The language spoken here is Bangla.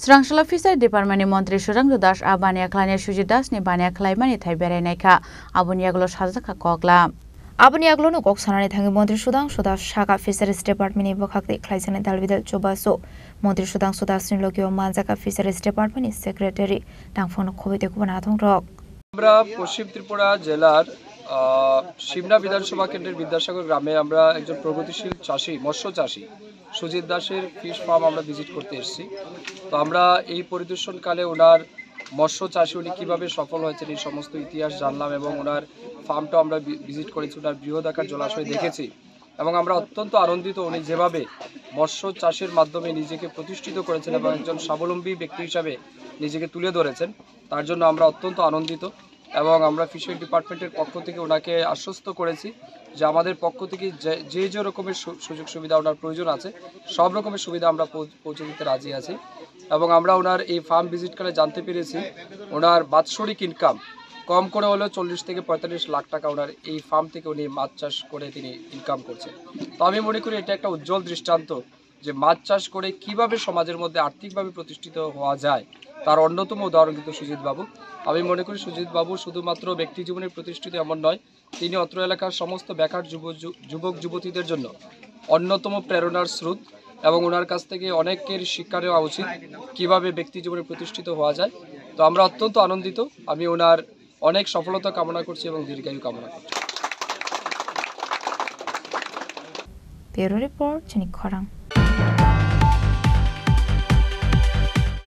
Srangshala Fishery Department Mantri Surangdu Das Abani Aklanya Suji Das ni Bani Aklaimani Thai Berenaika Abuni Aglo Shazaka Kogla Abuni Aglo no Kok Sanani Thangi Mantri Sudang Sudas Shaka Fisheries Department ni Bokak Klaisani Dalvidal Chobaso Mantri Sudang Sudas ni Lokio Manzaka Fisheries Department Secretary Tangfon Khobite Kubanathong Rok আমরা পশ্চিম ত্রিপুরা জেলার শিমনা বিধানসভা কেন্দ্রের বিদ্যাসাগর গ্রামে আমরা একজন প্রগতিশীল চাষী মৎস্য চাষী সুজিত দাসের ফিশ ফার্ম আমরা ভিজিট করতে এসেছি। তো আমরা এই পরিদর্শনকালে ওনার মৎস্য চাষী উনি কীভাবে সফল হয়েছেন এই সমস্ত ইতিহাস জানলাম এবং ওনার ফার্মটা আমরা ভিজিট করেছি, ওনার বৃহদাকার জলাশয় দেখেছি এবং আমরা অত্যন্ত আনন্দিত উনি যেভাবে মৎস্য চাষের মাধ্যমে নিজেকে প্রতিষ্ঠিত করেছেন এবং একজন স্বাবলম্বী ব্যক্তি হিসাবে নিজেকে তুলে ধরেছেন, তার জন্য আমরা অত্যন্ত আনন্দিত এবং আমরা ফিশারি ডিপার্টমেন্টের পক্ষ থেকে ওনাকে আশ্বস্ত করেছি যে আমাদের পক্ষ থেকে যে রকমের সুযোগ সুবিধা ওনার প্রয়োজন আছে সব রকমের সুবিধা আমরা পৌঁছে দিতে রাজি আছি। এবং আমরা ওনার এই ফার্ম ভিজিট করে জানতে পেরেছি ওনার বাৎসরিক ইনকাম কম করে হলেও 40 থেকে 45 লাখ টাকা ওনার এই ফার্ম থেকে উনি মাছ চাষ করে তিনি ইনকাম করছেন। তো আমি মনে করি এটা একটা উজ্জ্বল দৃষ্টান্ত যে মাছ চাষ করে কিভাবে সমাজের মধ্যে আর্থিকভাবে প্রতিষ্ঠিত হওয়া যায় তার অন্যতম উদাহরণ কিন্তু সুজিত বাবু। আমি মনে করি সুজিত বাবু শুধুমাত্র ব্যক্তি জীবনে প্রতিষ্ঠিত এমন নয়, তিনি অত্র এলাকার সমস্ত বেকার যুবক যুবতীদের জন্য অন্যতম প্রেরণার স্রোত এবং ওনার কাছ থেকে অনেকের শিক্ষা নেওয়া উচিত কীভাবে ব্যক্তি জীবনে প্রতিষ্ঠিত হওয়া যায়। তো আমরা অত্যন্ত আনন্দিত, আমি ওনার অনেক সফলতা কামনা করছি এবং দীর্ঘায়ু কামনা করছি। Bureau report, Chinik খরাং।